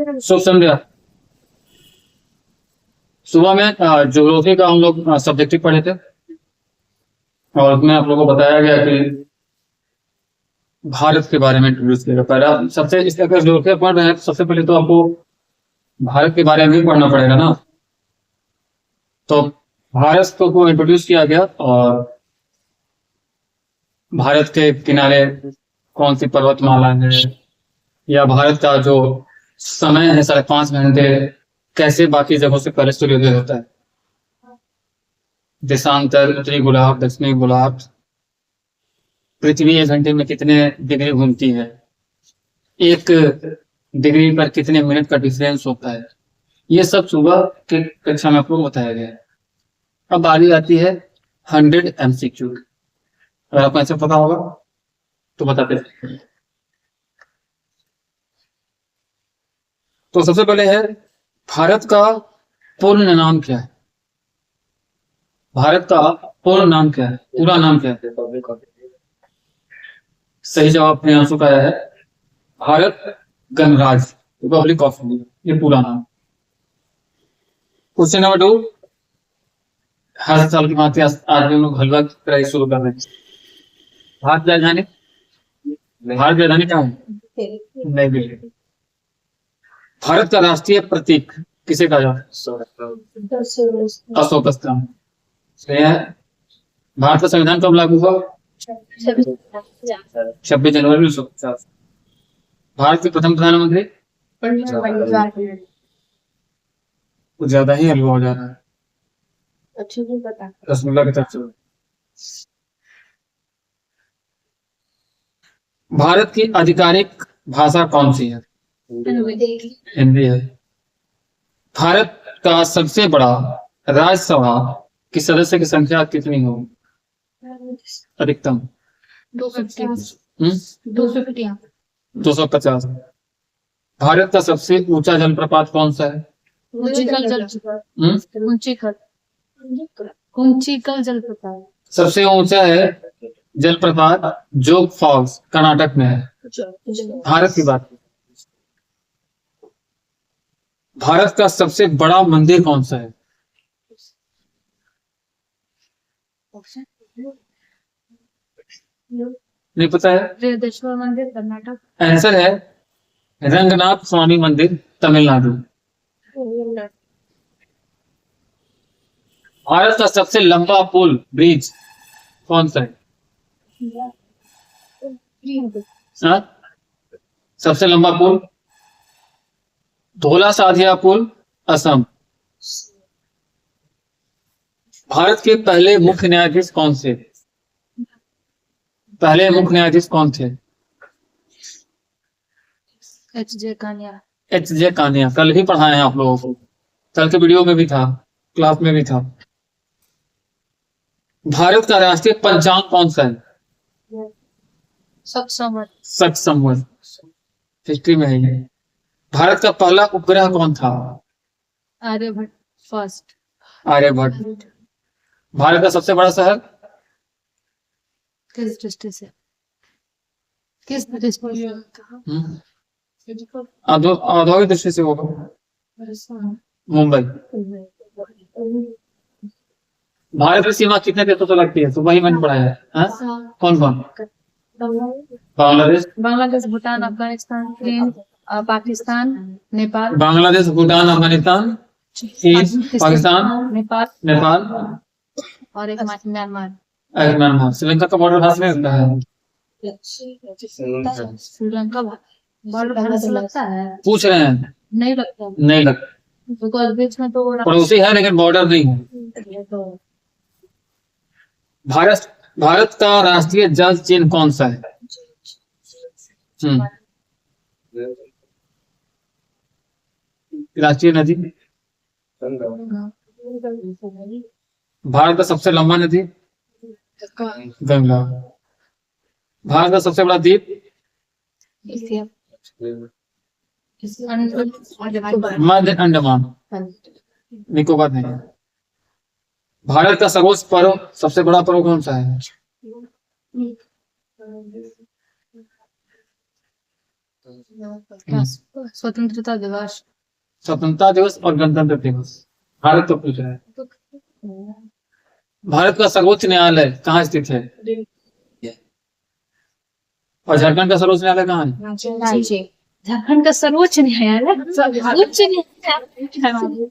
शुभ संध्या। सुबह में ज्योग्राफी का हम लोग सब्जेक्टिव पढ़े थे और उसमें आप लोगों को बताया गया कि भारत के बारे में इंट्रोड्यूस किया गया। पहला सबसे इसलिए अगर ज्योग्राफी पढ़ रहे हैं तो सबसे पहले तो आपको भारत के बारे में भी पढ़ना पड़ेगा ना। तो भारत को इंट्रोड्यूस किया गया और भारत के किनारे कौन सी पर्वतमाला है या भारत का जो समय है 5.5 घंटे कैसे बाकी जगहों से पहले सूर्योदय होता है, देशांतर, उत्तरी गोलार्ध, दक्षिणी गोलार्ध, पृथ्वी 1 घंटे में कितने डिग्री घूमती है, 1 डिग्री पर कितने मिनट का डिफरेंस होता है, ये सब सुबह के कक्षा में आपको बताया गया है। अब बारी आती है 100 MCQ। अगर आपको ऐसे पता होगा तो बताते हैं। तो सबसे पहले है भारत का पूर्ण नाम क्या है। भारत का पूर्ण नाम क्या है, पूरा नाम क्या है? सही जवाब अपने आंसू का है भारत गणराज्य रिपब्लिक ऑफ इंडिया, ये पूरा नाम। Question number 2। हर साल की भांति आज भी हम लोग हलवा की तैयारी शुरू कर रहे हैं। भारत राजधानी, भारत राजधानी क्या है? नई दिल्ली। भारत का राष्ट्रीय प्रतीक किसे कहा जाता है? अशोक स्तंभ। भारत का संविधान कब लागू हुआ? 26 जनवरी 1950। भारत के प्रथम प्रधानमंत्री? कुछ ज्यादा ही हलवा हो जा रहा है। रसगुल्ला की तरफ से। भारत की आधिकारिक भाषा कौन सी है? हिंदी है। भारत का सबसे बड़ा राज्यसभा की सदस्य की संख्या कितनी होगी? अधिकतम 250। भारत का सबसे ऊंचा जलप्रपात कौन सा है? कुंचिकल जलप्रपात सबसे ऊंचा है जलप्रपात जोग फॉल्स, कर्नाटक में है। भारत की बात। भारत का सबसे बड़ा मंदिर कौन सा है? नहीं पता है? बृहदेश्वर मंदिर, कर्नाटक। आंसर है रंगनाथ स्वामी मंदिर, तमिलनाडु। भारत का सबसे लंबा पुल ब्रिज कौन सा है? सबसे लंबा पुल धोला साधिया पुल, असम। भारत के पहले मुख्य न्यायाधीश कौन से? पहले मुख्य न्यायाधीश कौन थे? एच.जे. कानिया। एच.जे. कानिया। कल ही पढ़ाए हैं आप लोगों को, कल के वीडियो में भी था, क्लास में भी था। भारत का राष्ट्रीय पंचांग कौन सा है? सठ संवत। हिस्ट्री में है ये। भारत का पहला उपग्रह कौन था? आर्यभट्ट फर्स्ट। आर्यभट्ट। भारत का सबसे बड़ा शहर? किस दृष्टि से? किस दृष्टि से? औद्योगिक दृष्टि से होगा मुंबई। भारत की सीमा कितने देशों से लगती है? तो वही मैंने पढ़ाया है। कौन कौन? बांग्लादेश, भूटान, अफगानिस्तान, चीन, पाकिस्तान, नेपाल। बांग्लादेश, भूटान, अफगानिस्तान, चीन, पाकिस्तान, नेपाल और एक म्यांमार। म्यांमार। श्रीलंका का बॉर्डर भारत में होता है। श्रीलंका बॉर्डर भारत से लगता है? पूछ रहे हैं। नहीं लगता। नहीं लगता, बिकॉज बीच में तो पड़ोसी है लेकिन बॉर्डर नहीं है। भारत का राष्ट्रीय जल चिन्ह कौन सा है? राष्ट्रीय नदी? भारत का सबसे लंबा नदी? गंगा। भारत का सबसे बड़ा द्वीप? मध्य अंडमान निकोबार नहीं। भारत का सर्वोच्च पर्व, सबसे बड़ा पर्व कौन सा है? क्या स्वतंत्रता दिवस? स्वतंत्रता दिवस और गणतंत्र दिवस। भारत को पूछ रहा है। भारत का सर्वोच्च न्यायालय कहाँ स्थित है? और झारखंड का सर्वोच्च न्यायालय कहाँ है? रांची। झारखंड का सर्वोच्च न्यायालय उच्च न्यायालय।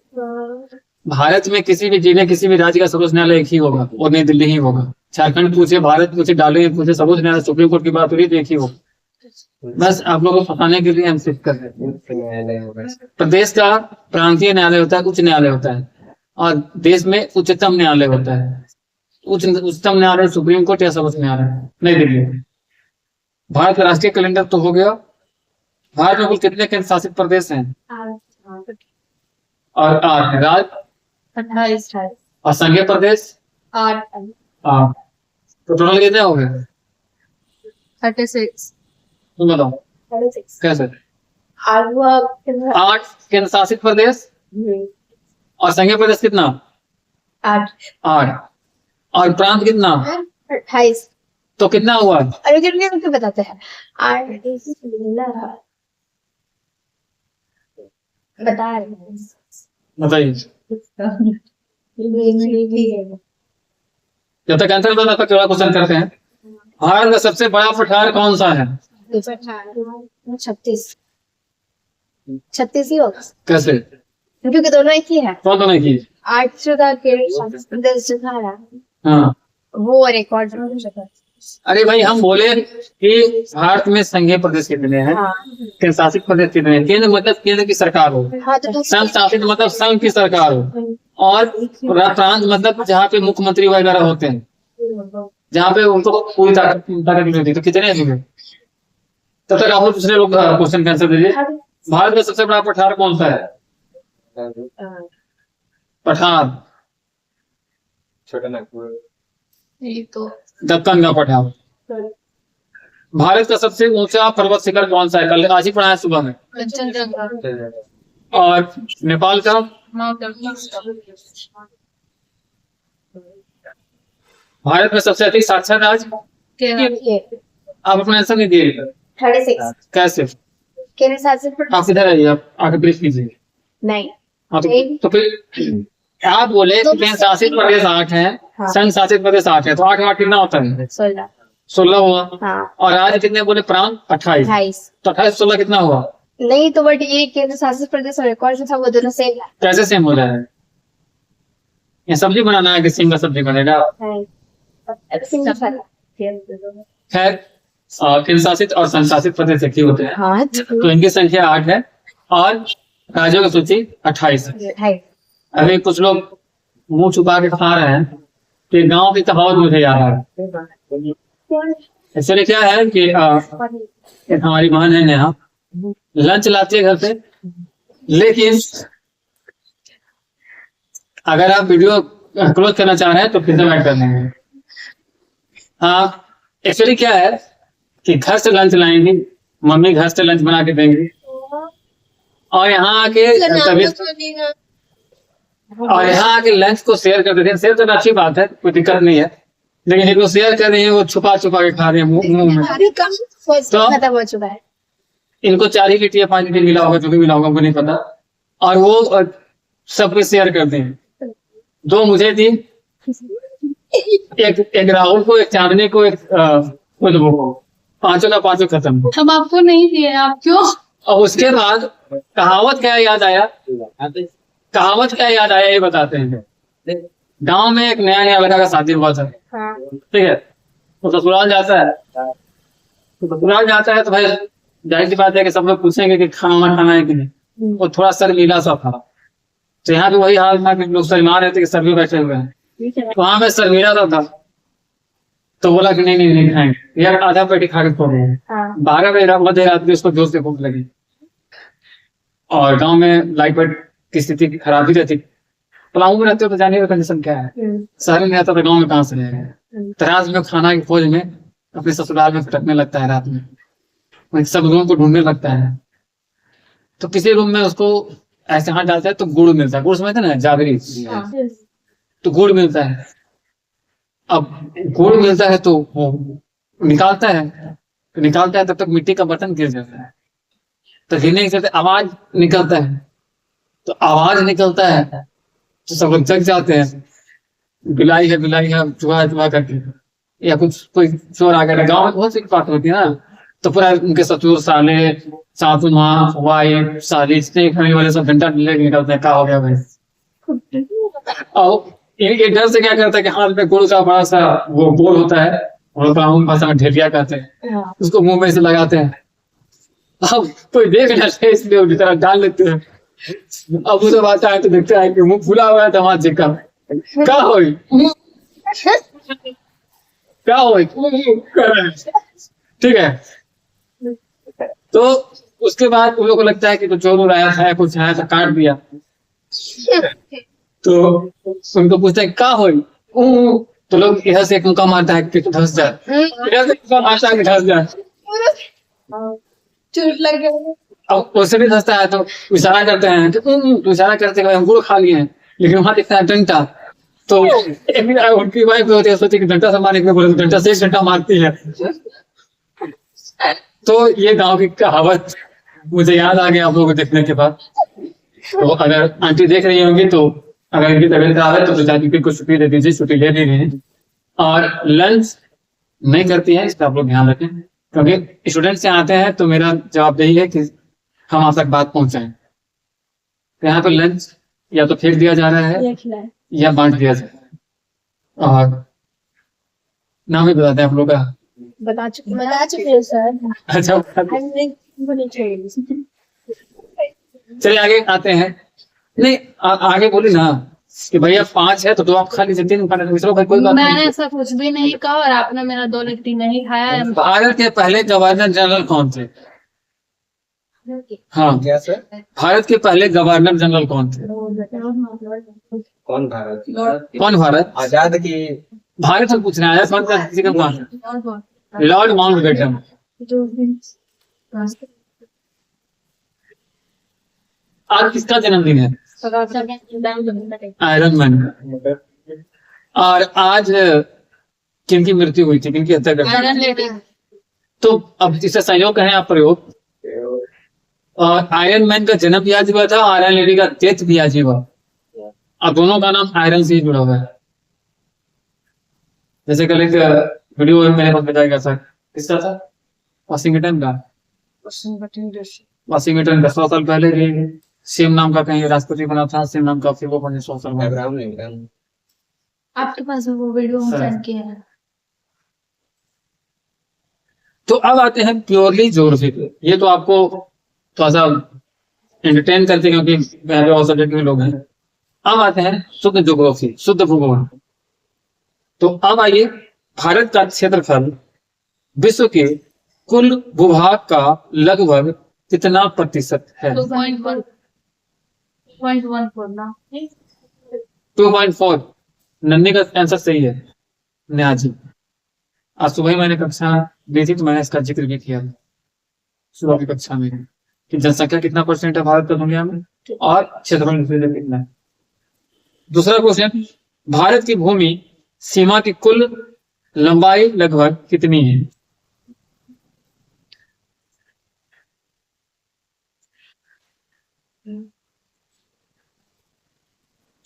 भारत में किसी भी जिले किसी भी राज्य का सर्वोच्च न्यायालय एक ही होगा और नई दिल्ली ही होगा। झारखंड पूछे, भारत पूछे, डाले पूछे, सर्वोच्च न्यायालय सुप्रीम कोर्ट की बात हो रही है, एक ही होगा। बस आप लोगों को बताने के लिए हम सिर्फ कर रहे हैं। प्रदेश का प्रांतीय न्यायालय होता है, उच्च न्यायालय होता है, और देश में उच्चतम न्यायालय होता है। उच्चतम न्यायालय सुप्रीम कोर्ट या सर्वोच्च न्यायालय नई दिल्ली। भारत का राष्ट्रीय कैलेंडर तो हो गया। भारत में कुल कितने केंद्र शासित प्रदेश हैं? और 8 है। राज्य 28 और संघीय प्रदेश 8 8। तो टोटल कितने हो गए? 36 तुम बताओ 36 कैसे? 8 8 केंद्र शासित प्रदेश और संघीय प्रदेश कितना? 8 और प्रांत कितना? 28। तो कितना हुआ? अरे कितने बताते हैं? 8 बता रहे हैं। बताइए। जब तक आंसर बता तब थोड़ा क्वेश्चन करते हैं। भारत का सबसे बड़ा पठार कौन सा है? 36 ही होगा। कैसे? क्योंकि दोनों एक ही है। कौन तो नहीं की? 8 जो था केरल हाँ, वो रिकॉर्ड। अरे भाई हम बोले कि भारत में संघीय प्रदेश कितने हैं, केंद्र शासित प्रदेश कितने हैं। केंद्र मतलब केंद्र की सरकार हो, संघ शासित मतलब संघ की सरकार हो, और प्रांत मतलब जहाँ पे मुख्यमंत्री वगैरह होते हैं, जहाँ पे उनको पूरी ताकत नहीं होती। तो कितने हैं? तब तक आप लोग दूसरे लोग क्वेश्चन का आंसर दीजिए। भारत का सबसे बड़ा पठार कौन सा है? पठार छोटा नागपुर। ये तो दक्कन का पठार। भारत का सबसे ऊंचा पर्वत शिखर कौन सा है? कल आज ही पढ़ाया सुबह में। कंचनजंगा। और नेपाल का? Mount Everest. भारत में सबसे अधिक साक्षर राज्य? आप अपना आंसर नहीं दिए। 36 कैसे? केरल शासित आप किधर आइए, आप आगे ब्रीफ कीजिए। नहीं। हाँ, तो फिर आप बोले कि केंद्र शासित प्रदेश 8 है, संघ शासित प्रदेश 8 है, तो 8 8 कितना होता है? 16 हुआ। और राज्य कितने बोले? प्रांत 28। तो 28 16 कितना हुआ? नहीं तो बट ये केंद्र शासित प्रदेश और रिकॉर्ड जो था वो दोनों सेम है। कैसे सेम हो जाए? ये सब्जी बनाना है कि सिंगल सब्जी बनेगा? खैर, केंद्र शासित और संघ शासित प्रदेश एक ही होते हैं। हाँ, तो इनकी संख्या 8 है और राज्यों की सूची 28 है। अभी कुछ लोग मुंह छुपा के खा रहे हैं कि गांव की कहावत मुझे याद है। एक्चुअली क्या है कि एक हमारी बहन है नेहा, लंच लाती है घर पे, लेकिन अगर आप वीडियो क्लोज करना चाह रहे हैं तो फिर से ऐड कर देंगे। हाँ, एक्चुअली क्या है कि घर से लंच लाएंगी, मम्मी घर से लंच बना के देंगी, और यहाँ आके लंच को शेयर कर देते हैं। शेयर तो अच्छी बात है, कोई दिक्कत नहीं है, लेकिन जिनको शेयर कर रही है वो छुपा छुपा के खा रहे हैं मुंह में। तो खत्म हो चुका है। इनको 4 ही लिट्टी या 5 लिट्टी मिला होगा, जो भी मिला होगा हमको नहीं पता, और वो सब कुछ शेयर करते हैं। 2 मुझे दी, एक राहुल को, एक चांदनी को, एक खुशबू को, पांचों का पांचों खत्म। हम आपको नहीं दिए, आप क्यों? और उसके बाद कहावत क्या याद आया? कहावत क्या याद आया ये बताते हैं। गांव में एक नया लड़का का शादी हुआ था, ठीक है, तो ससुराल जाता है। तो ससुराल जाता है तो भाई जाहिर सी बात है कि सब लोग पूछेंगे कि खाना है कि नहीं। वो थोड़ा शर्मीला सा था, तो यहाँ पे वही हाल था कि लोग शर्मा रहे थे कि सभी बैठे हुए हैं, तो वहां पे शर्मीला था। तो बोला कि नहीं खाएंगे यार, आधा पेटी खा के छोड़ रहे हैं। 12 बजे मध्य रात में उसको जोर से भूख लगी, और गांव में लाइट वाइट की स्थिति खराब ही रहती। पलामू में रहते हो तो जानिए कंडीशन क्या है, शहर में रहता तो गाँव में कहाँ से रहेगा। तो रात में खाना की खोज में अपने ससुराल में भटकने लगता है, रात में सब रूम को ढूंढने लगता है। तो किसी रूम में उसको ऐसे हाथ डालता है तो गुड़ मिलता है। गुड़ समझते ना, जागरी, तो गुड़ मिलता है। अब गुड़ मिलता है तो वो निकालता है, तब तक मिट्टी का बर्तन गिर जाता है। तो हिलने से आवाज निकलता है, तो आवाज निकलता है तो सब लोग जग जाते हैं, बिलाई है चूहा है चूहा करके, या कुछ कोई चोर आ गया। गाँव में बहुत सी बात होती है ना, तो पूरा उनके ससुर साले सासू माँ वाइफ साली जितने खाने वाले सब घंटा लेके निकलते हैं, क्या हो गया भाई। और इनके डर से क्या करता है कि हाथ में गुड़ का बड़ा सा वो बोल होता है, और ब्राह्मण भाषा में ढेलिया कहते हैं, उसको मुंह में से लगाते हैं। अब कोई देख लेते हैं इसलिए उनकी तरह डाल लेते हैं। अब वो जब आता है तो देखता है कि मुंह फुला हुआ है दामाद जी का, क्या होई क्या होई कर रहे हैं। ठीक है, तो उसके बाद उन लोगों को लगता है कि तो चोर आया था, कुछ आया था, काट दिया। तो उनको पूछते हैं क्या होई, तो लोग इधर से एक मुक्का मारता है कि तू धंस जा, इधर से मुक्का मारता है कि धंस जा। चोट लग गया। अब उससे भी धंसता है तो इशारा करते हैं, तो इशारा करते हैं हम गुड़ खा लिए हैं, लेकिन वहां दिखता है डंडा। तो एक दिन उनकी वाइफ होती है, सोचती कि डंडा से मारने के लिए बोले, डंडा से एक डंडा मारती है। तो ये गांव की कहावत मुझे याद आ गया आप लोगों को देखने के बाद। तो अगर आंटी देख रही होंगी तो अगर इनकी तबीयत खराब है तो पिताजी को छुट्टी दे दीजिए, छुट्टी ले ली है। और लंच नहीं करती है, इसका आप लोग ध्यान रखें, क्योंकि स्टूडेंट से आते हैं तो मेरा जवाब यही है कि हम आप तक बात पहुंचाएं। तो यहाँ पे लंच या तो फेंक दिया जा रहा है या बांट दिया जा रहा है। और नाम ही बताते हैं आप लोग का। बता चुके हैं सर। अच्छा, चलिए आगे आते हैं। नहीं आगे बोली ना कि भैया 5 है तो 2 आप खा लीजिए, 3 खाने तो भाई कोई बात मैंने नहीं। ऐसा कुछ भी नहीं कहा और आपने मेरा 2 लिट्टी नहीं खाया। भारत के पहले गवर्नर जनरल कौन थे? हाँ, क्या सर? भारत के पहले गवर्नर जनरल कौन थे? कौन भारत? कौन भारत? आजाद की? भारत से पूछ रहे हैं, आजाद भारत किसी का कौन है? Lord Mountbatten. आज किसका जन्मदिन है? आयरन मैन का। और आज किनकी मृत्यु हुई थी, किनकी हत्या कर दी? तो अब इसे संयोग कहें आप प्रयोग। और आयरन मैन का जन्म भी आज हुआ था, आयरन लेडी का डेथ भी आज हुआ। अब दोनों का नाम आयरन से ही जुड़ा हुआ है। जैसे कल एक वीडियो मेरे पास बताया गया था, किसका था? वाशिंगटन का। वाशिंगटन का 100 साल पहले भी सेम नाम का कहीं राष्ट्रपति बना था, सेम नाम का फिर वो बने 100 साल बाद। Abraham Lincoln. आपके पास वो वीडियो सेंड किया है। तो अब आते हैं प्योरली ज्योग्राफी पे। ये तो आपको थोड़ा सा एंटरटेन करते हैं क्योंकि यहाँ पे और सब्जेक्ट में लोग हैं। अब आते हैं शुद्ध ज्योग्राफी, शुद्ध भूगोल। तो अब आइए, भारत का क्षेत्रफल विश्व के कुल भूभाग का लगभग कितना प्रतिशत है? 2.4। नन्ही का आंसर सही है, नेहा जी। आज सुबह मैंने कक्षा दी थी तो मैंने इसका जिक्र भी किया था सुबह की कक्षा में कि जनसंख्या कितना परसेंट है भारत का दुनिया में और क्षेत्रफल कितना है। दूसरा क्वेश्चन, भारत की भूमि सीमा की कुल लंबाई लगभग कितनी है?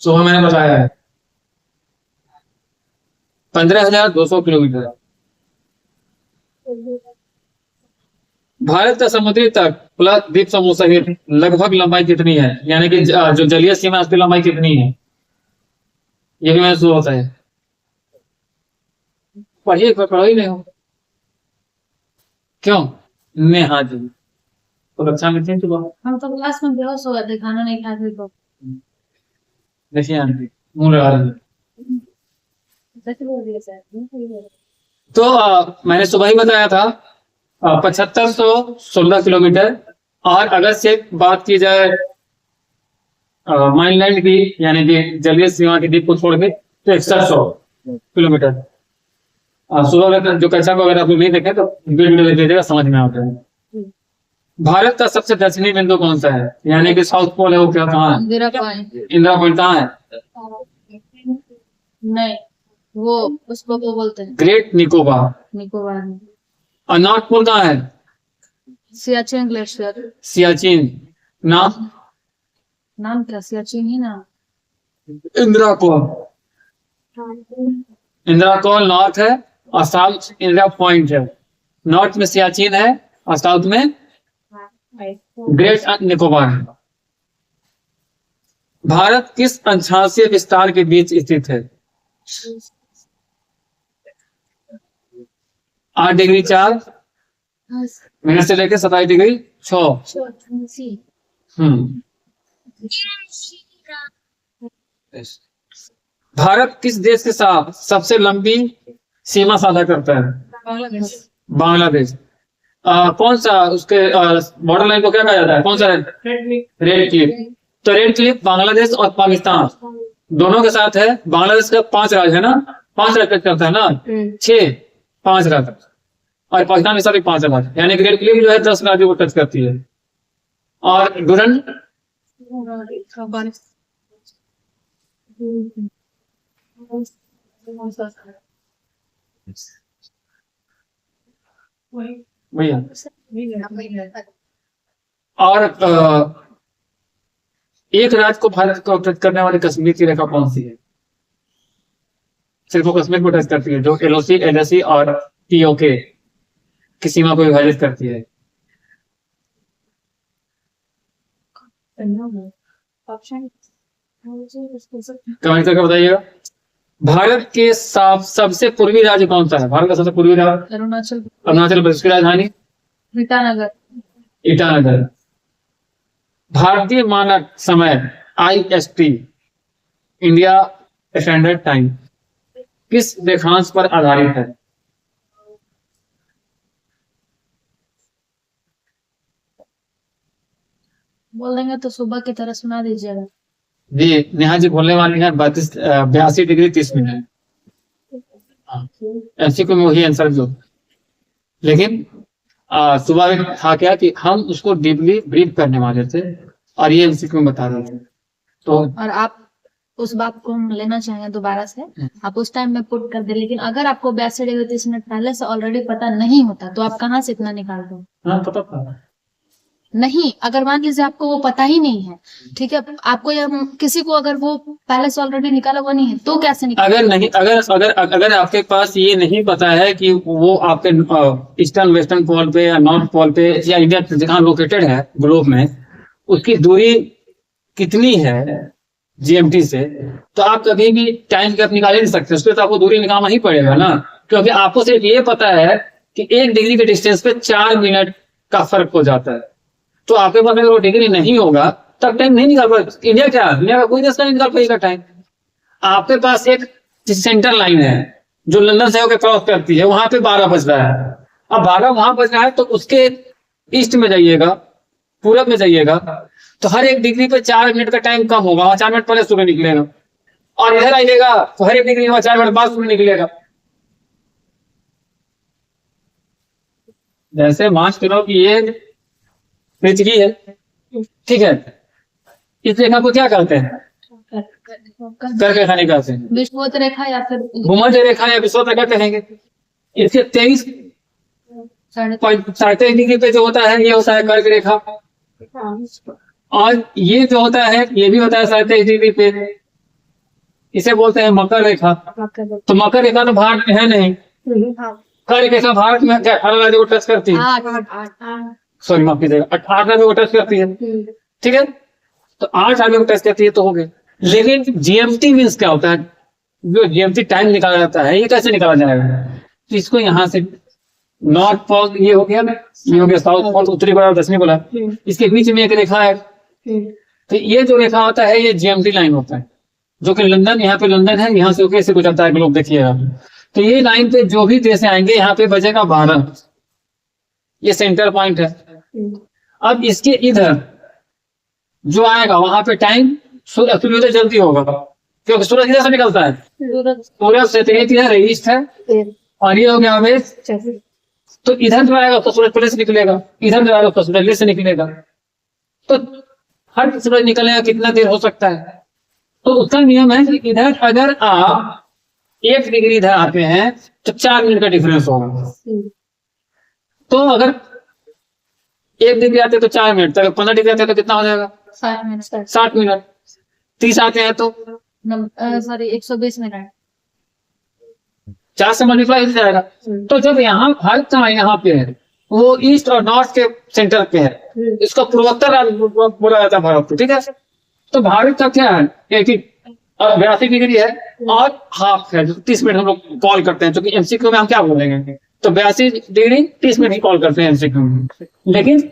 सुबह मैंने बताया है 15,200 किलोमीटर। भारत का समुद्री तट प्लस द्वीप समूह सहित लगभग लंबाई कितनी है, यानी कि जो जलीय सीमा है उसकी लंबाई कितनी है? ये भी मैंने सुबह बताया। पढ़िए, पढ़ो ही नहीं हो क्यों? नेहा जी तो कक्षा में थे सुबह। हम तो क्लास में बेहोश हो गए थे, खाना नहीं खाए थे तो। देखिए आंटी मुंह लगा रही है। तो मैंने सुबह ही बताया था 7516 किलोमीटर। और अगर से बात की जाए माइनलैंड की, यानी कि जलीय सीमा की द्वीप को छोड़ के, तो 6100 किलोमीटर। सुबह में जो कक्षा को अगर आप लोग नहीं देखें तो वीडियो देख लीजिएगा, समझ में आता है। भारत का सबसे दक्षिणी बिंदु कौन सा है, यानी कि साउथ पोल है, वो क्या कहाँ है? इंदिरा पॉइंट कहाँ है? नहीं, वो उसको वो बोलते हैं ग्रेट निकोबार। निकोबार। और नॉर्थ पोल कहाँ है? सियाचिन ग्लेशियर। सियाचिन। नाम? नाम क्या, सियाचिन ही नाम। Indira call. Indira call north है और साउथ इंदिरा पॉइंट है। नॉर्थ में सियाचिन है और साउथ में ग्रेट निकोबार है। भारत किस अक्षांशीय विस्तार के बीच स्थित है? 8 डिग्री 4 मिनट से लेकर 27 डिग्री 6। भारत किस देश के साथ सबसे लंबी सीमा साझा करता है? बांग्लादेश। बांग्लादेश। कौन सा उसके बॉर्डर लाइन को क्या कहा जाता है? कौन सा? Red Cliff. तो रेड क्लिफ बांग्लादेश और पाकिस्तान दोनों के साथ है। बांग्लादेश का 5 राज्य है ना, 5 राज्य करता है ना, 5 राज्य, और पाकिस्तान के साथ भी 5 राज्य, यानी रेड क्लिफ जो है 10 राज्यों को टच करती है। और डुरन भैया। और एक राज्य को भारत को टच करने वाली कश्मीर की रेखा कौन सी है? सिर्फ वो कश्मीर को टच करती है, जो एलओसी, एलएसी और टीओके की सीमा को विभाजित करती है। कमेंट करके बताइएगा। भारत के सबसे पूर्वी राज्य कौन सा है? भारत का सबसे पूर्वी राज्य अरुणाचल। अरुणाचल प्रदेश की राजधानी ईटानगर। ईटानगर। भारतीय मानक समय IST, इंडिया स्टैंडर्ड टाइम, किस रेखांश पर आधारित है? बोल देंगे तो सुबह की तरह सुना दीजिएगा। जी, नेहा जी बोलने वाली है 82 डिग्री 30 मिनट। MCQ में वही आंसर जो, लेकिन सुबह में था क्या कि हम उसको डीपली ब्रीफ करने वाले थे और ये MCQ में बता रहे थे। तो और आप उस बात को हम लेना चाहेंगे दोबारा से, आप उस टाइम में पुट कर दे, लेकिन अगर आपको 82 डिग्री 30 मिनट पहले से ऑलरेडी पता नहीं होता तो आप कहाँ से इतना निकाल दो? हाँ, पता था नहीं, अगर मान लीजिए आपको वो पता ही नहीं है, ठीक है, आपको या किसी को अगर वो पहले से ऑलरेडी निकाला हुआ नहीं है तो कैसे निकाल? अगर नहीं, अगर आपके पास ये नहीं पता है कि वो आपके ईस्टर्न वेस्टर्न पोल पे या नॉर्थ पोल पे या इंडिया जहाँ लोकेटेड है ग्लोब में, उसकी दूरी कितनी है GMT से, तो आप कभी भी टाइम गैप निकाल ही नहीं सकते। उसके तो आपको दूरी निकालना ही पड़ेगा ना, क्योंकि आपको सिर्फ ये पता है कि 1 डिग्री के डिस्टेंस पे 4 मिनट का फर्क हो जाता है। तो आपके पास अगर वो डिग्री नहीं होगा तब टाइम नहीं निकाल पाएगा। इंडिया क्या, दुनिया का कोई देश का नहीं निकाल पाएगा टाइम। आपके पास एक सेंटर लाइन है जो लंदन से होकर क्रॉस करती है, वहां पे 12 बज रहा है। अब 12 वहां बज रहा है तो उसके ईस्ट में जाइएगा, पूरब में जाइएगा, तो हर 1 डिग्री पे 4 मिनट का टाइम कम होगा, वहां 4 मिनट पहले सूर्य निकलेगा। और इधर आइएगा तो हर 1 डिग्री में 4 मिनट बाद सूर्य निकलेगा। जैसे मान लो कि ये पृथ्वी है, ठीक है, इस रेखा को क्या कहते हैं? कर्क रेखा नहीं कहते हैं, विषुवत रेखा या फिर भूमध्य रेखा या विषुवत रेखा कहेंगे। इसके 23.3 डिग्री पे जो होता है ये होता है कर्क रेखा, और ये जो होता है ये भी होता है 23.5 डिग्री पे, इसे बोलते हैं मकर रेखा। तो मकर रेखा तो भारत में है नहीं, कर्क रेखा भारत में 18 राज्यों को टच करती है, सॉरी माफ कीजिएगा, 18 राज्यों को टच करती है, ठीक है। तो 8 राज्यों को टच करती है तो हो गए। लेकिन GMT मीन्स क्या होता है? जो GMT टाइम निकाला जाता है ये कैसे निकाला जाएगा? तो इसको यहाँ से नॉर्थ पोल ये हो गया ना, ये हो गया साउथ पोल, उत्तरी गोलार्ध दक्षिणी गोलार्ध, इसके बीच में एक रेखा है। तो ये जो रेखा होता है ये GMT लाइन होता है, जो कि लंदन, यहाँ पे लंदन है, यहाँ से होकर ऐसे गुजरता है ग्लोब, देखिएगा। तो ये लाइन पे जो भी देश आएंगे यहाँ पे बजेगा 12, ये सेंटर पॉइंट है। अब इसके इधर जो आएगा वहां पे टाइम सूर्योदय जल्दी होगा, क्योंकि सूरज इधर से निकलता है, पूरब से, तो ये इधर ईस्ट है और ये हो गया वेस्ट। तो इधर जो आएगा तो सूरज पहले से निकलेगा, इधर जो आएगा तो सूरज लेट से निकलेगा। तो हर सूरज निकलने का कितना देर हो सकता है? तो उसका नियम है कि इधर अगर आप 1 डिग्री इधर आते हैं तो 4 मिनट का डिफरेंस होगा। तो अगर 1 डिग्री आते हैं तो 4 मिनट तक, 15 डिग्री आते हैं तो कितना हो जाएगा? 60 मिनट 60 मिनट। 30 आते हैं तो सॉरी 120 मिनट। 4 से मल्टीप्लाई हो जाएगा। तो जब यहाँ भारत का यहाँ पे है, वो ईस्ट और नॉर्थ के सेंटर पे है, इसको पूर्वोत्तर राज्य बोला जाता है भारत को, ठीक है। तो भारत का क्या है, 82 डिग्री है और हाफ है, जो 30 मिनट हम लोग कॉल करते हैं, जो कि एमसीक्यू में हम क्या बोलेंगे, तो 82 डिग्री 30 मिनट ही कॉल करते हैं एमसीक्यू में। लेकिन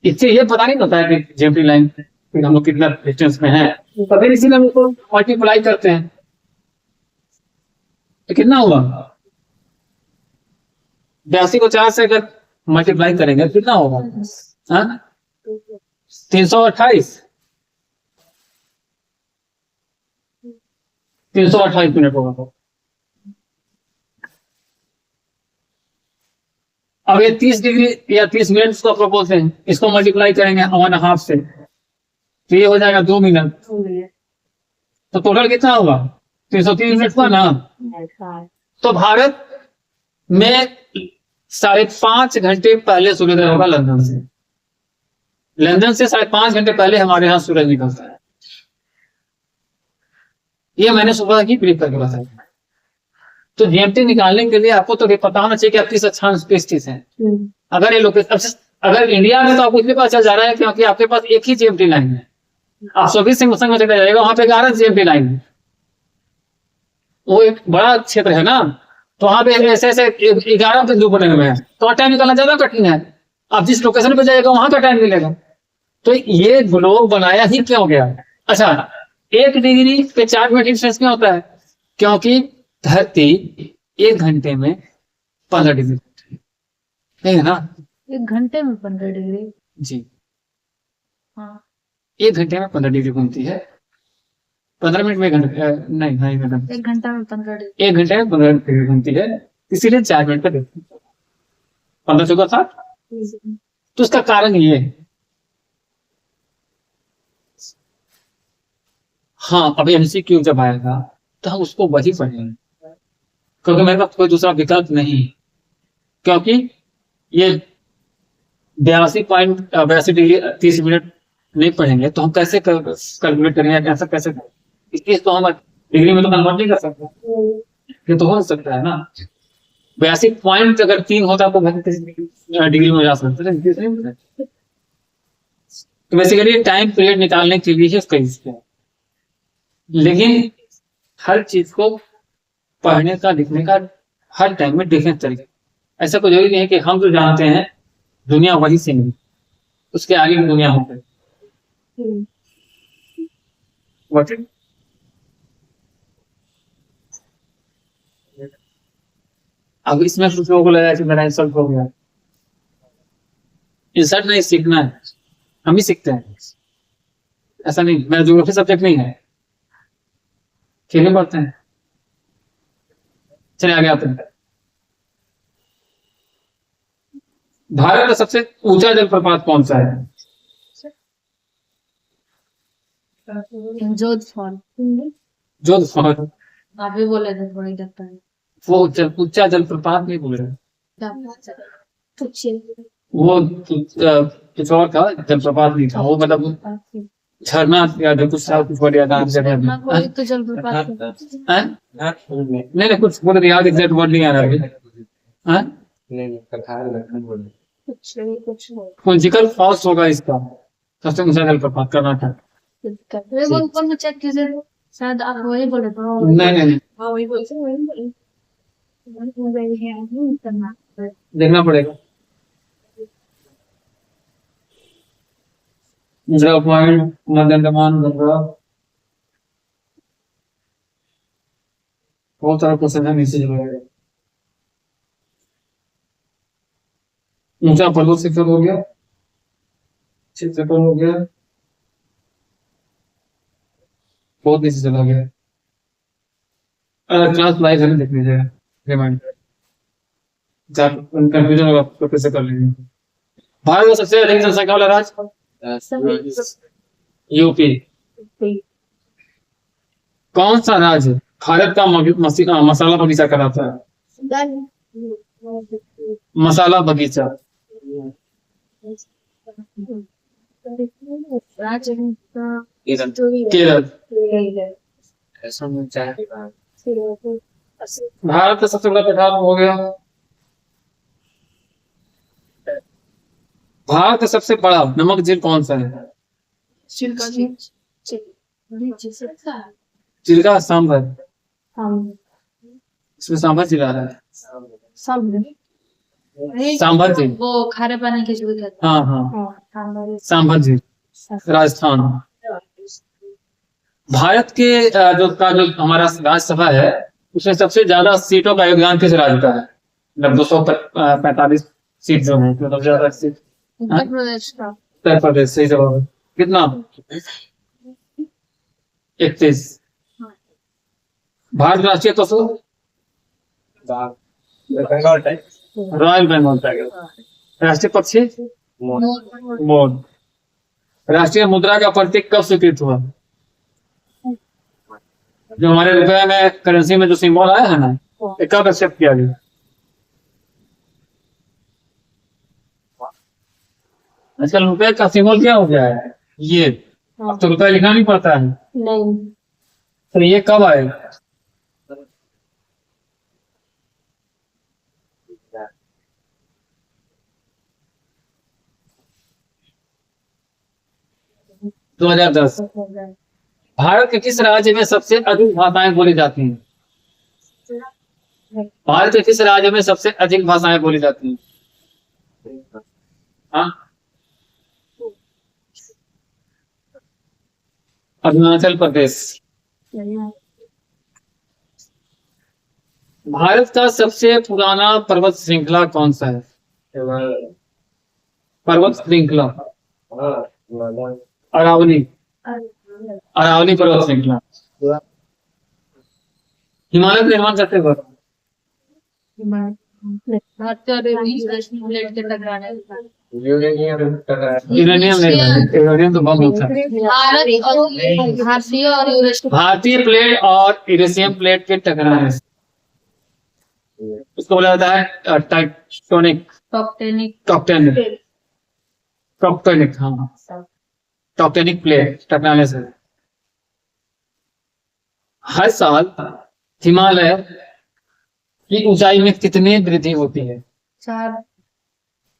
इससे ये पता नहीं होता है कि जीएमटी लाइन हम लोग कितना डिस्टेंस में है, तो फिर इसीलिए हम उसको मल्टीप्लाई करते हैं। तो कितना हुआ? 82 को 4 से अगर मल्टीप्लाई करेंगे कितना होगा? 328 मिनट होगा। तो अब ये 30 डिग्री या 30 मिनट को आप बोलते हैं, इसको मल्टीप्लाई करेंगे 1.5 से, तो ये हो जाएगा 2 मिनट। तो टोटल कितना होगा? 303 मिनट हुआ ना। तो भारत में 5.5 घंटे पहले सूर्योदय होगा लंदन से। लंदन से 5.5 घंटे पहले हमारे यहाँ सूरज निकलता है। ये मैंने सुबह ही ब्रीफ करके बताया। तो जीएमटी निकालने के लिए आपको तो पता होना चाहिए कि आप किस अक्षांश पे स्थित है। अगर ये लोकेशन, अगर इंडिया में, तो आपको इसलिए पता चल जा रहा है क्योंकि आपके पास एक ही जीएमटी लाइन है। आप सोवियत संघ में चला जाएगा, वहां पे 11 जीएमटी लाइन है, वो एक बड़ा क्षेत्र है ना, तो वहां पे ऐसे 11 बिंदु बने हुए हैं, तो टाइम निकालना ज्यादा कठिन है। आप जिस लोकेशन पे जाएगा वहां का टाइम मिलेगा। तो ये ग्लोब बनाया ही क्यों गया? अच्छा, 1 डिग्री पे 4 मिनट डिस्टेंस क्यों होता है? क्योंकि धरती 1 घंटे में 15 डिग्री है ना। 1 घंटे में 15 डिग्री? जी हाँ। 1 घंटे में 15 डिग्री घूमती है। 15 मिनट में नहीं, 1 घंटा में 15 डिग्री, 1 घंटे में 15 डिग्री घूमती है, इसीलिए 4 मिनट का देखते 15 चौका 60। तो उसका कारण ये है। हाँ, अब एमसीक्यू जब आएगा तो हम उसको वही पढ़ेंगे, क्योंकि मेरे पास कोई दूसरा विकल्प नहीं, क्योंकि ये 82 डिग्री 30 मिनट नहीं पढ़ेंगे तो हम कैसे कैलकुलेट करेंगे, कैसे कैसे इसलिए तो हम डिग्री में तो कन्वर्ट नहीं कर सकते। ये तो हो सकता है ना, 82 पॉइंट अगर 3 होता तो डिग्री में जा सकते थे। तो बेसिकली टाइम पीरियड निकालने के लिए ही उसका यूज किया। लेकिन हर चीज को पढ़ने का, लिखने का हर टाइम में डिफरेंट तरीके, ऐसा कोई जरूरी नहीं है कि हम जो जानते हैं दुनिया वही से नहीं, उसके आगे की दुनिया हो गई। अब इसमें कुछ लोगों को लगा कि मेरा इंसल्ट हो गया। इंसल्ट नहीं, सीखना है, हम ही सीखते हैं, ऐसा नहीं। मेरा ज्योग्राफी सब्जेक्ट नहीं है, खेलने पड़ते हैं। चलिए आगे आते हैं। भारत का सबसे ऊंचा जलप्रपात कौन सा है? जोधपुर। आप भी बोले थे थोड़ी देर पहले। वो ऊंचा जलप्रपात नहीं बोल रहे, वो कुछ और था, जलप्रपात नहीं था वो, मतलब झरना या जो कुछ था, कुछ बढ़िया नाम से तो जलप्रपात नहीं, कुछ बोले याद एग्जैक्ट वर्ड नहीं आ रहा है। कुंजिकल फॉल्स होगा इसका सबसे ऊंचा जलप्रपात कर्नाटक। ऊपर में चेक कीजिए, शायद आप वही बोले तो। नहीं, देखना पड़ेगा। इंदिरा पॉइंट, मध्य अंडमान, गंगा, बहुत सारा क्वेश्चन है नीचे जो ऊंचा पर्वत शिखर हो गया, चित्रकूट हो गया, बहुत नीचे चला गया। क्लास लाइव है, देख लीजिएगा, रिमाइंड कंफ्यूजन होगा तो कैसे कर लेंगे। भारत का सबसे अधिक जनसंख्या वाला राज्य यूपी। कौन सा राज्य भारत का मसाला बगीचा कहलाता है? मसाला बगीचा राज्य केरल। ऐसा में चाय की बात। भारत का सबसे बड़ा पठार हो गया। भारत का सबसे बड़ा नमक झील कौन सा है? चिल्का सांभर, इसमें सांभर झील आ रहा है। सांभर झील, वो खारे पानी की झील कहते हाँ हाँ, हैं। सांभर झील, राजस्थान। भारत के जो हमारा राज्यसभा है, उसमें सबसे ज्यादा सीटों का योगदान किस राज्य का है? मतलब 245 सीट जो है, मतलब ज्यादा सीट उत्तर प्रदेश का। उत्तर प्रदेश। सही जवाब है। कितना? 31। भारत का राष्ट्रीय पशु? Bengal type. Royal Bengal tiger. राष्ट्रीय पक्षी? मोर। राष्ट्रीय मुद्रा का प्रतीक कब स्वीकृत हुआ? जो हमारे रुपए में करेंसी में जो सिंबल आया है ना, ये कब एक्सेप्ट किया गया? आजकल रुपए का सिंबल क्या हो गया है? ये अब तो रुपया लिखना नहीं पड़ता है, नहीं। तो ये कब आएगा? दो 2010। भारत के किस राज्य में सबसे अधिक भाषाएं बोली जाती हैं? भारत के किस राज्य में सबसे अधिक भाषाएं बोली जाती हैं? हाँ, अरुणाचल प्रदेश। भारत का सबसे पुराना पर्वत श्रृंखला कौन सा है? पर्वत श्रृंखला अरावली, अरावली पर्वत श्रृंखला। हिमालय का निर्माण कैसे हुआ? भारतीय और यूरेशियन प्लेट के टकराने से। यूरेनियम यूरेनियम नहीं, यूरेनियम तो बम होता है। भारतीय और यूरेशियन। भारतीय प्लेट और यूरेशियन प्लेट के टकराने से उसको बोला जाता है टेक्टोनिक, टेक्टोनिक, टेक्टोनिक, हाँ, टेक्टोनिक प्लेट टकराने से। हर साल हिमालय की ऊंचाई में कितनी वृद्धि होती है? 4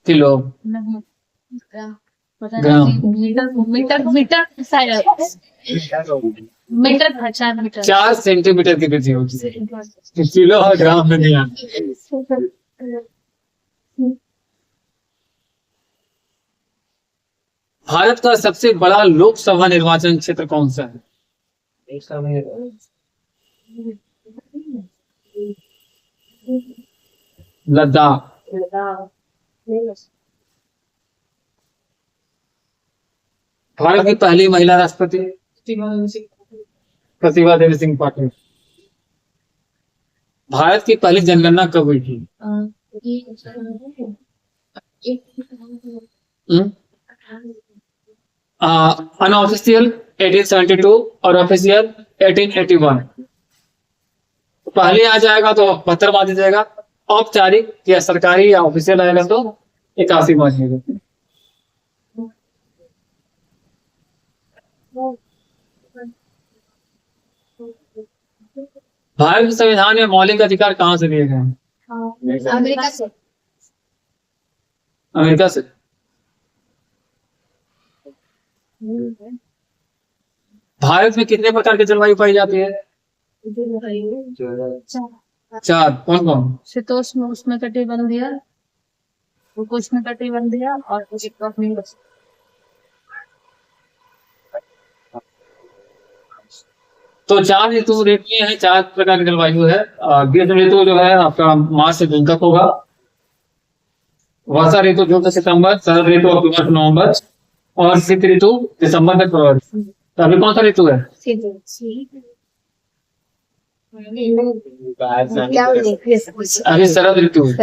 किलो, नहीं पता ग्राम। नहीं। मीटर शायद मीटर था। 4 मीटर। 4 सेंटीमीटर की वृद्धि होती है। किलो और ग्राम में नहीं आती। भारत का सबसे बड़ा लोकसभा निर्वाचन क्षेत्र कौन सा है? लद्दाख। भारत की पहली महिला राष्ट्रपति? प्रतिभा देवी सिंह पाटिल। भारत की पहली जनगणना कब हुई थी? अनऑफिशियल 1872 और ऑफिशियल 1881। पहले आ जाएगा तो 72 मान जाएगा, औपचारिक या सरकारी या ऑफिशियल आएगा तो 81 मान जाएगा। भारत के संविधान में मौलिक अधिकार कहाँ से दिए गए हैं? अमेरिका से। अमेरिका से। भारत में कितने प्रकार की जलवायु पाई जाती है? 4। कौन कौन? शीतोष्ण उष्णकटिबंधीय, उपोष्णकटिबंधीय और उष्णकटिबंधीय। तो 4 ऋतु रेखीय है, 4 प्रकार की जलवायु है। ग्रीष्म ऋतु जो है आपका मार्च से जून तक होगा। वर्षा ऋतु जून से सितंबर, शरद ऋतु अक्टूबर से नवंबर और शीत ऋतु दिसंबर तक फरवरी। तो अभी कौन सा ऋतु है? अभी शरद ऋतु है।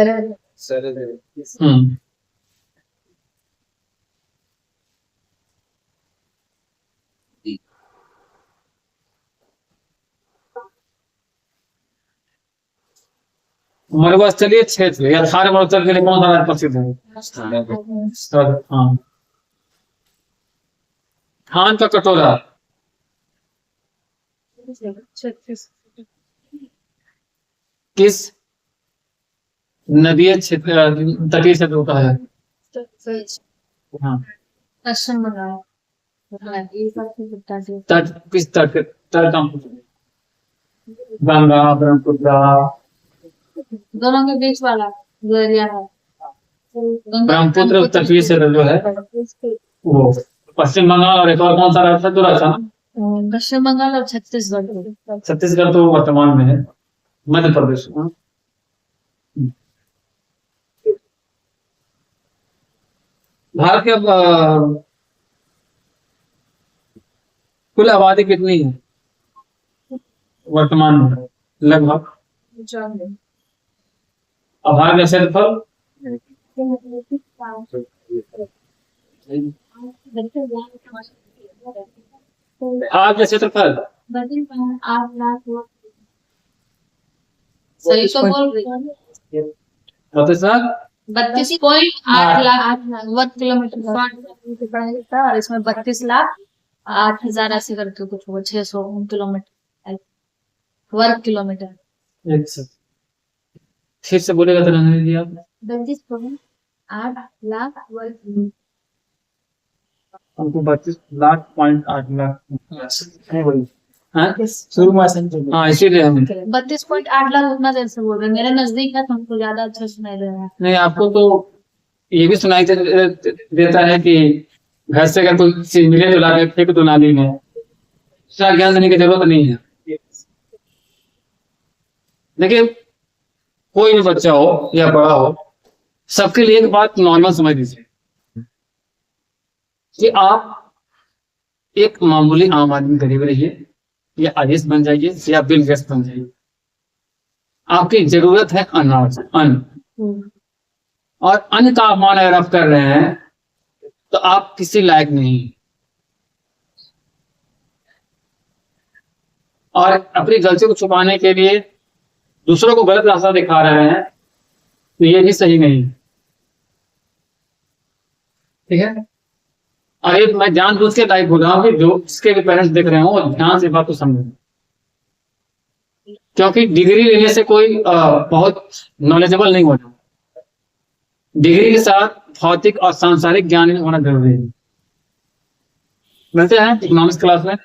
मरुस्थलीय क्षेत्र या थार मरुस्थल के लिए कौन सा राज्य प्रसिद्ध है? हाँ, खान का कटोरा, किस नदीय क्षेत्र तटीय क्षेत्र होता है? हाँ, पश्चिम बंगाल। ये सब से सकता है। तट किस तट तट का मतलब है? गंगा, ब्रह्मपुत्र, दोनों के बीच वाला जो एरिया है। ब्रह्मपुत्र तटीय क्षेत्र जो है वो पश्चिम बंगाल, और एक और कौन सा राज्य जो रहा था? पश्चिम बंगाल और छत्तीसगढ़। छत्तीसगढ़ तो वर्तमान में है, मध्य प्रदेश। हाँ। भारत की अब कुल आबादी कितनी है वर्तमान में लगभग? और भारत का क्षेत्रफल? भारत का क्षेत्रफल सही तो बोल रही। बता सर। 32.8 लाख वर्ग किलोमीटर और इसमें 32,08,000 ऐसे करके कुछ होगा, 600 किलोमीटर वर्ग किलोमीटर। एक से फिर से बोलेगा तो रणवीर जी आप? 32.8 लाख वर्ग किलोमीटर। हमको 32,08,000 नहीं बोली। हाँ शुरू में ऐसा हाँ, इसीलिए हम 32.8 लाख उतना देर से बोल रहे हैं। मेरे नजदीक है तो हमको ज्यादा अच्छा सुनाई दे रहा है। नहीं, आपको तो ये भी सुनाई देता है कि घर से अगर कोई चीज मिले तो लाके फेंक दो नाली में। इसका ज्ञान देने की जरूरत नहीं है। देखिए, कोई भी बच्चा हो या बड़ा हो, सबके लिए एक बात नॉर्मल समझ लीजिए कि आप एक मामूली आम आदमी गरीब रहिए या आईएएस बन जाइए या बिल गेट्स बन जाइए, आपकी जरूरत है अनाज, अन्न। और अन्न का अपमान अगर आप कर रहे हैं तो आप किसी लायक नहीं। और अपनी गलती को छुपाने के लिए दूसरों को गलत रास्ता दिखा रहे हैं तो ये भी सही नहीं। ठीक है, और ये मैं जानबूझ के लाइव बोल रहा हूँ कि जो जिसके भी पेरेंट्स देख रहे हो वो ध्यान से बात को समझें, क्योंकि डिग्री लेने से कोई बहुत नॉलेजेबल नहीं होता। डिग्री के साथ भौतिक और सांसारिक ज्ञान होना जरूरी है। मिलते हैं इकोनॉमिक्स क्लास में।